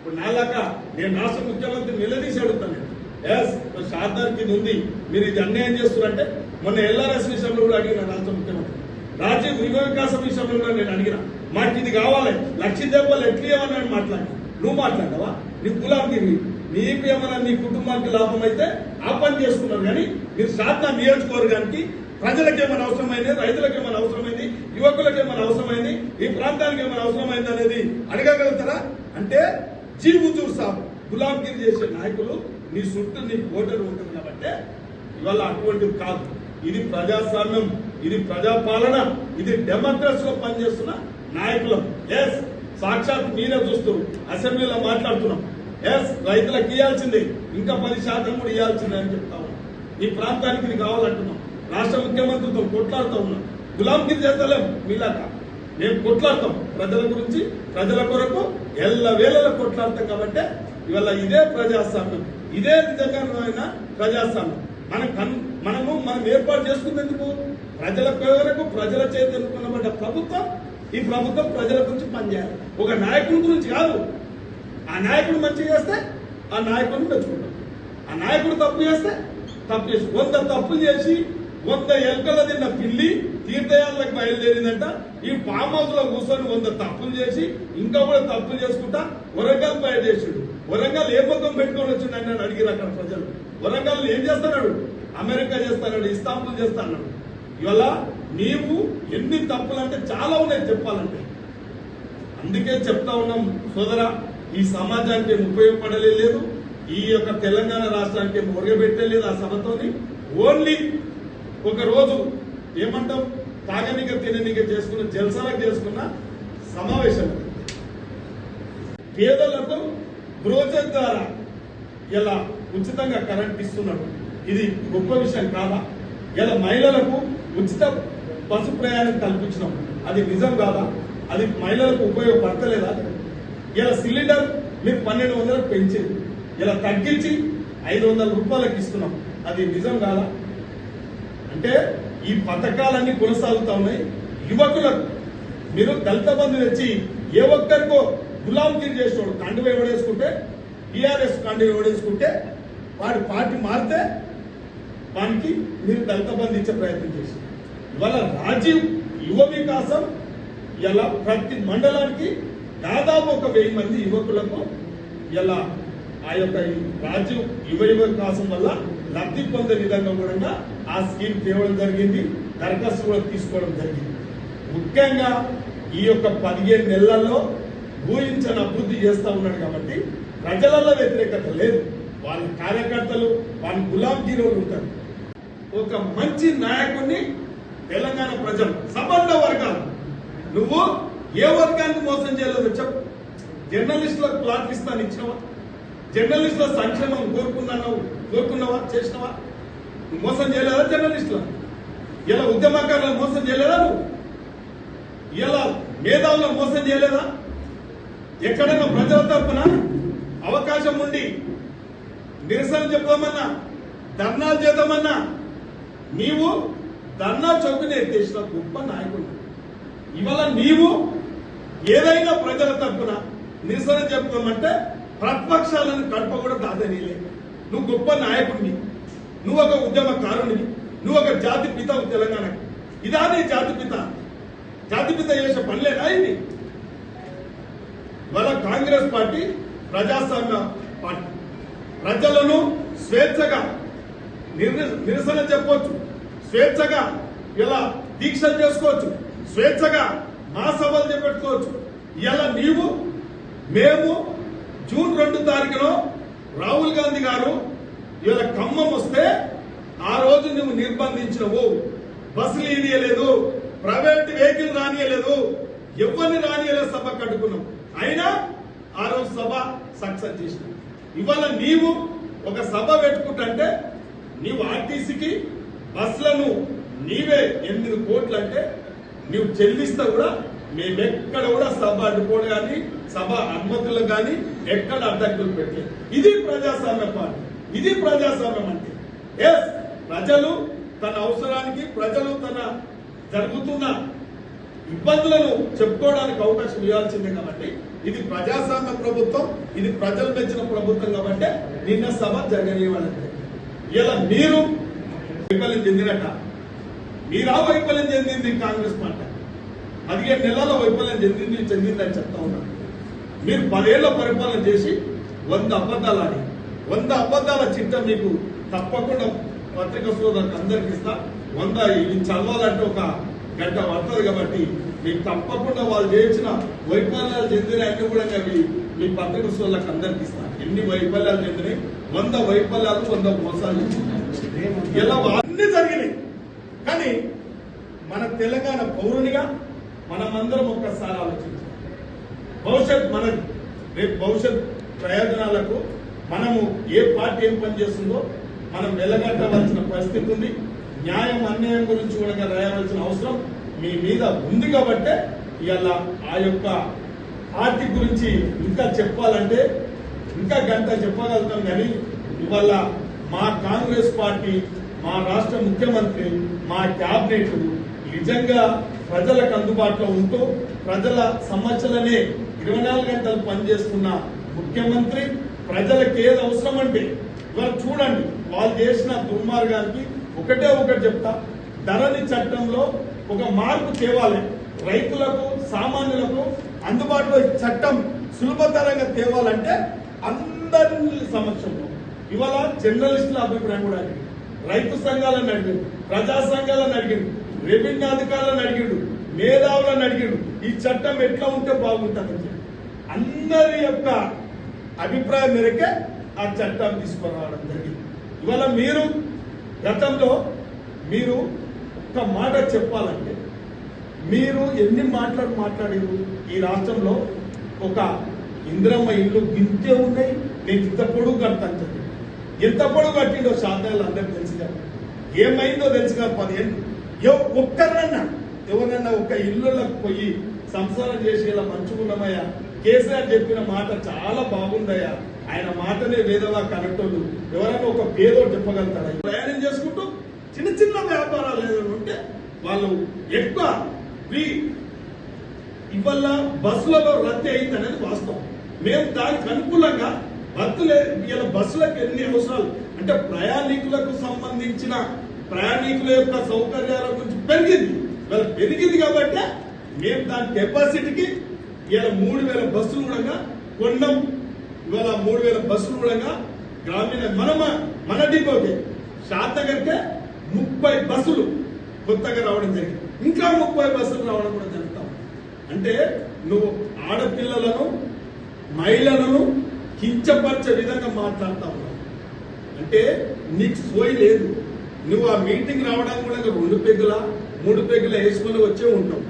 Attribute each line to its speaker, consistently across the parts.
Speaker 1: ఇప్పుడు నాలాక నేను రాష్ట్ర ముఖ్యమంత్రి నిలదీసి అడుగుతాను. ఎస్ షార్దార్కి ఇది ఉంది, మీరు ఇది అన్యాయం చేస్తున్నారంటే మొన్న ఎల్ఆర్ఎస్ విషయంలో కూడా అడిగిన రాష్ట్ర ముఖ్యమంత్రి, రాజీవ్ యువ వికాసం విషయంలో కూడా నేను అడిగిన, మాకు ఇది కావాలి, లక్ష ఎట్లు ఇవ్వమని మాట్లాడి, నువ్వు మాట్లాడవా? నీ గులాంగిరి, నీకు ఏమైనా నీ కుటుంబానికి లాభం అయితే ఆ పని చేసుకున్నారు. కానీ మీరు షార్దార్ నియోజకవర్గానికి ప్రజలకు ఏమైనా అవసరమైంది, రైతులకు ఏమైనా అవసరమైంది, యువకులకు ఏమైనా అవసరమైంది, ఈ ప్రాంతానికి ఏమైనా అవసరమైంది అనేది అడగగలుగుతారా? అంటే జీ హుజూర్ సాబ్ గులాంగిరి చేసే నాయకులు నీ చుట్టూ నీ ఓటరు ఉంటుంది కాబట్టి ఇవాళ అటువంటిది కాదు. ఇది ప్రజాస్వామ్యం, ఇది ప్రజాపాలన, ఇది డెమోక్రసీలో పనిచేస్తున్న నాయకులం. ఎస్ సాక్షాత్ మీరే చూస్తూ అసెంబ్లీలో మాట్లాడుతున్నాం. ఎస్ రైతులకు ఇవ్వాల్సిందే, ఇంకా 10% కూడా ఇవ్వాల్సిందే అని చెప్తా ఉన్నాం. ఈ ప్రాంతానికి ఇది కావాలంటున్నాం. రాష్ట్ర ముఖ్యమంత్రితో కొట్లాడుతూ ఉన్నాం. గులాంగిరి చేస్తలేం మీలాగా, మేము కొట్లాడతాం ప్రజల గురించి, ప్రజల కొరకు ఎల్లవేళలా కొట్లాడతాం. కాబట్టి ఇవాళ ఇదే ప్రజాస్వామ్యం, ఇదే నిజంగా ప్రజాస్వామ్యం. మనం ఏర్పాటు చేసుకునేందుకు ప్రజల కొరకు, ప్రజల చేత ఎన్నుకున్నబడ్డ ప్రభుత్వం. ఈ ప్రభుత్వం ప్రజల గురించి పనిచేయాలి, ఒక నాయకుడి గురించి కాదు. ఆ నాయకుడు మంచిగా చేస్తే ఆ నాయకుడిని మెచ్చుకుంటాం, ఆ నాయకుడు తప్పు చేస్తే తప్పు చేసి 100 తప్పులు చేసి 100 ఎలుకల తిన్న పిల్లి తీర్థయాలకు బయలుదేరిందంట. ఈ ఫామ్ హౌస్ లో కూర్చొని 100 తప్పులు చేసి ఇంకా కూడా తప్పులు చేసుకుంటా వరంగల్ బయలుదేరాడు. వరంగల్ ఏ మొత్తం పెట్టుకొని వచ్చిండు అని అడిగిరు అక్కడ ప్రజలు. వరంగల్ ఏం చేస్తున్నాడు? అమెరికా చేస్తున్నాడు, ఇస్తాంబుల్ చేస్తున్నాడు. ఇవాళ నీవు ఎన్ని తప్పులు అంటే చాలా ఉన్నాయి చెప్పాలంటే. అందుకే చెప్తా ఉన్నాం సోదరా, ఈ సమాజానికి ఏం ఉపయోగపడలేదు, ఈ యొక్క తెలంగాణ రాష్ట్రానికి ఏం ఒరగబెట్టలేదు. ఆ సభతోని ఓన్లీ ఒక రోజు ఏమంటాం, తాగనిక తిననిక చేసుకున్న, జల్సాలకు చేసుకున్న సమావేశం. పేదలకు బ్రోచర్ ద్వారా ఇలా ఉచితంగా కరెంట్ ఇస్తున్నాడు. ఇది గొప్ప విషయం కాదా? ఇలా మహిళలకు ఉచిత బస్సు ప్రయాణం కల్పించినాం, అది నిజం కాదా? అది మహిళలకు ఉపయోగపడతలేదా? ఇలా సిలిండర్ మీరు 1200 పెంచేది, ఇలా తగ్గించి 500 రూపాయలకు ఇస్తున్నాం, అది నిజం కాదా? అంటే ఈ పథకాలన్నీ కొనసాగుతా ఉన్నాయి. యువకులకు మీరు దళిత బంధు తెచ్చి ఏ ఒక్కరికో గులాంగిరి చేసేవాడు కండువ ఎవడేసుకుంటే, టీఆర్ఎస్ కండువ ఎవడేసుకుంటే వాడి పార్టీ మారితే వానికి మీరు దళిత బంధు ఇచ్చే ప్రయత్నం చేసి, ఇవాళ రాజీవ్ యువ వికాసం ఇలా ప్రతి మండలానికి దాదాపు 1000 మంది యువకులకు ఇలా ఆ యొక్క రాజీవ్ యువ వికాసం వల్ల లబ్ధి పొందే విధంగా కూడా ఆ స్కీమ్ తేవడం జరిగింది, దరఖాస్తు కూడా తీసుకోవడం జరిగింది. ముఖ్యంగా ఈ యొక్క 15 నెలల్లో ఊహించని అభివృద్ధి చేస్తా ఉన్నాడు కాబట్టి ప్రజలలో వ్యతిరేకత లేదు. వాళ్ళ కార్యకర్తలు, వాళ్ళ గులాంగిరి ఉంటారు. ఒక మంచి నాయకుడిని తెలంగాణ ప్రజలు, సబంధ వర్గాలు, నువ్వు ఏ వర్గానికి మోసం చేయలేదు చెప్పు. జర్నలిస్టులకు ప్లాట్లు ఇస్తాను ఇచ్చినవా? జర్నలిస్టుల సంక్షేమం కోరుకున్నావా? చేసినవా? నువ్వు మోసం చేయలేదా జర్నలిస్టుల? ఇలా ఉద్యమకారులను మోసం చేయలేదా? నువ్వు ఇలా మేధావులను మోసం చేయలేదా? ఎక్కడైనా ప్రజల తరపున అవకాశం ఉండి నిరసన చెప్దామన్నా, ధర్నాలు చేద్దామన్నా నీవు ధర్నా చౌకని ఎత్తేసిన గొప్ప నాయకుడు. ఇవాళ నీవు ఏదైనా ప్రజల తరపున నిరసన చెప్తామంటే ప్రతిపక్షాలను కడప కూడా దాదనీలే. నువ్వు గొప్ప నాయకుడిని, నువ్వు ఒక ఉద్యమకారుడిని, నువ్వు ఒక జాతి పితవు తెలంగాణకి. ఇదా నీ జాతిపిత? జాతిపిత చేసే పనిలేనా ఇది? ఇవాళ కాంగ్రెస్ పార్టీ ప్రజాస్వామ్య పార్టీ, ప్రజలను స్వేచ్ఛగా నిరసన చెప్పవచ్చు, స్వేచ్ఛగా ఇలా దీక్షలు చేసుకోవచ్చు, స్వేచ్ఛగా మహాసభలు చేపెట్టుకోవచ్చు. ఇలా మేము జూన్ 2 తారీఖున రాహుల్ గాంధీ గారు ఇలా ఖమ్మం వస్తే ఆ రోజు నువ్వు నిర్బంధించినవు, బస్సులు ఇనియలేదు, ప్రైవేట్ వెహికల్ రానియలేదు, ఎవరిని రానియలేదు, సభ కట్టుకున్నావు. అయినా ఆ రోజు సభ సక్సెస్ చేసినావు. ఇవాళ నీవు ఒక సభ పెట్టుకుంటే నీవు ఆర్టీసీకి బస్సులను నీవే 8 కోట్లు అంటే నీవు చెల్లిస్తా కూడా మేమెక్కడ కూడా సభ అడ్డుకోవడం కానీ, సభ అనుమతులకు కానీ ఎక్కడ అడ్డంకులు పెట్టలేదు. ఇది ప్రజాస్వామ్య పార్టీ, ఇది ప్రజాస్వామ్యం అంటే. ఎస్ ప్రజలు తన అవసరానికి, ప్రజలు తన జరుగుతున్న ఇబ్బందులను చెప్పుకోవడానికి అవకాశం ఇవ్వాల్సిందే. కాబట్టి ఇది ప్రజాస్వామ్య ప్రభుత్వం, ఇది ప్రజలు మెచ్చిన ప్రభుత్వం కాబట్టి నిన్న సభ జరగనివ్వాలంటే ఇలా మీరు వైఫల్యం చెందినట్ట. మీరా వైఫల్యం చెందింది కాంగ్రెస్ పార్టీ 15 నెలల వైఫల్యం చెందిందని చెప్తా ఉన్నాను. మీరు 10 ఏళ్ల పరిపాలన చేసి 100 అబద్ధాలు ఆడి 100 అబద్ధాల చిట్ట మీకు తప్పకుండా పత్రిక సోదరులకు అందరికి ఇస్తా. 100 ఇవి చదవాలంటే ఒక గంట పడుతుంది కాబట్టి మీకు తప్పకుండా వాళ్ళు చేసిన వైఫల్యాలు చెందిన అన్ని కూడా అవి మీ పత్రిక సోదరులకు అందరికి ఇస్తా. ఎన్ని వైఫల్యాలు చెందినాయి, 100 వైఫల్యాలు 100 మోసాలు ఇలా అన్ని జరిగినాయి. కానీ మన తెలంగాణ పౌరునిగా మనమందరం ఒక్కసారి ఆలోచించాలి. రేపు భవిష్యత్ ప్రయోజనాలకు మనము ఏ పార్టీ ఏం పనిచేస్తుందో మనం వెలగట్టవలసిన పరిస్థితి ఉంది. న్యాయం అన్యాయం గురించి కూడా రాయవలసిన అవసరం మీ మీద ఉంది కాబట్టి ఇవాళ ఆ యొక్క పార్టీ గురించి ఇంకా చెప్పాలంటే ఇంకా గంట చెప్పగలుగుతాం. కానీ ఇవాళ మా కాంగ్రెస్ పార్టీ, మా రాష్ట్ర ముఖ్యమంత్రి, మా క్యాబినెట్ నిజంగా ప్రజలకు అందుబాటులో ఉంటూ ప్రజల సమస్యలనే 24 గంటలు పనిచేస్తున్న ముఖ్యమంత్రి. ప్రజలకు ఏది అవసరం అంటే ఇవాళ చూడండి, వాళ్ళు చేసిన దుర్మార్గానికి ఒకటే ఒకటి చెప్తా. ధరణి చట్టంలో ఒక మార్పు తేవాలి, రైతులకు సామాన్యులకు అందుబాటులో చట్టం సులభతరంగా తేవాలంటే అందరి సమక్షంలో ఇవాళ జర్నలిస్టుల అభిప్రాయం కూడా అడిగింది, రైతు సంఘాలను అడిగిండు, ప్రజా సంఘాలను అడిగిండు, రెవెన్యూ అధికారులను అడిగిండు, మేధావులను అడిగిండు. ఈ చట్టం ఎట్లా ఉంటే బాగుంటుందని చెప్పి అందరి యొక్క అభిప్రాయం మేరకే ఆ చట్టాన్ని తీసుకురావడం జరిగింది. ఇవాళ మీరు గతంలో మీరు ఒక మాట చెప్పాలంటే మీరు ఎన్ని మాట్లాడారు. ఈ రాష్ట్రంలో ఒక ఇందిరమ్మ ఇల్లు గింతే ఉన్నాయి, నేను ఇంత పొడుగు కడతాను చెప్పి ఎంత పొడుగు కట్టిండో శాతాలు అందరికి తెలుసుగా, ఏమైందో తెలుసుగా. 10 ఏళ్ళు ఒక్కరన్నా ఎవరన్నా ఒక ఇల్లులకు పోయి సంసారం చేసి ఇలా మంచుకున్నామయ్యా, కేసీఆర్ చెప్పిన మాట చాలా బాగుందయ్యా, ఆయన మాటనే వేదవా కనెక్టోళ్ళు ఎవరైనా ఒక పేదోడు చెప్పగలుగుతారా? ప్రయాణం చేసుకుంటూ చిన్న చిన్న వ్యాపారాలు ఏదైనా ఉంటే వాళ్ళు ఎక్కువ ఇవల్ల బస్సులలో రద్దీ అయింది అనేది వాస్తవం. మేము దానికి అనుకూలంగా ఇలా బస్సులకు ఎన్ని అవసరాలు అంటే ప్రయాణికులకు సంబంధించిన ప్రయాణికుల యొక్క సౌకర్యాల గురించి పెరిగింది కాబట్టి మేము దాని కెపాసిటీకి ఇలా 3000 బస్సులు కూడా కొన్నాం. ఇవాళ 3000 బస్సులు కూడా గ్రామీణ మన డిపోకి శాతగంటే 30 బస్సులు కొత్తగా రావడం జరిగింది. ఇంకా 30 బస్సులు రావడం కూడా జరుగుతాం. అంటే నువ్వు ఆడపిల్లలను మహిళలను కించపరిచే విధంగా మాట్లాడుతా ఉన్నావు అంటే నీకు సోయి లేదు. నువ్వు ఆ మీటింగ్ రావడానికి కూడా 2 పెగ్గుల 3 పెగ్గుల వేసుకొని వచ్చే ఉంటావు.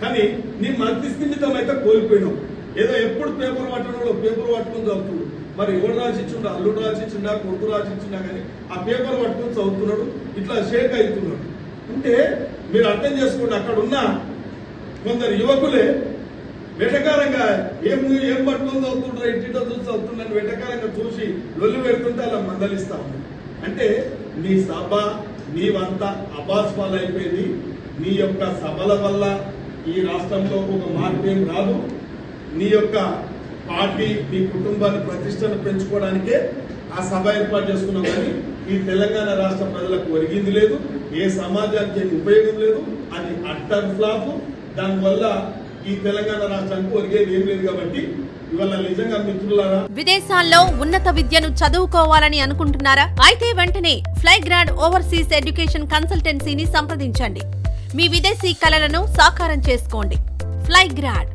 Speaker 1: కానీ నీ మతి స్థిమితం అయితే కోల్పోయినావు. ఏదో ఎప్పుడు పేపర్ పట్టడంలో పేపర్ పట్టుకుని చదువుతున్నాడు. మరి ఎవరు రాసిచ్చిండా, అల్లుడు రాసిచ్చిండా, కొడుకు రాసిచ్చిండా, కానీ ఆ పేపర్ పట్టుకుని చదువుతున్నాడు, ఇట్లా షేక్ అవుతున్నాడు. అంటే మీరు అర్థం చేసుకోండి, అక్కడ ఉన్న కొందరు యువకులే వెటకారంగా ఏం పట్టుకుని చదువుతుంటారు, ఇంటితో చూసి చదువుతుండని వెటకారంగా చూసి లొల్లు పెడుతుంటే అలా మందలిస్తా ఉంది. అంటే నీ సభ నీవంతా అబాస్పాలు అయిపోయింది. నీ యొక్క సభల వల్ల ఈ రాష్ట్రంలో ఒక మార్పు ఏం రాదు. నీ యొక్క పార్టీ నీ కుటుంబాన్ని ప్రతిష్టను పెంచుకోవడానికే ఆ సభ ఏర్పాటు చేసుకున్నాం. కానీ ఈ తెలంగాణ రాష్ట్ర ప్రజలకు ఒరిగింది లేదు, ఏ సమాజానికి ఏమి ఉపయోగం లేదు. అది అట్టర్ ఫ్లాప్. దానివల్ల ఈ తెలంగాణ రాష్ట్రానికి ఒరిగేది ఏం లేదు. కాబట్టి ఇవాళ నిజంగా మిత్రులారా,
Speaker 2: విదేశాల్లో ఉన్నత విద్యను చదువుకోవాలని అనుకుంటున్నారా? అయితే వెంటనే ఫ్లైగ్రాడ్ ఓవర్సీస్ ఎడ్యుకేషన్ కన్సల్టెన్సీని సంప్రదించండి. మీ విదేశీ కలలను సాకారం చేసుకోండి. ఫ్లైగ్రాడ్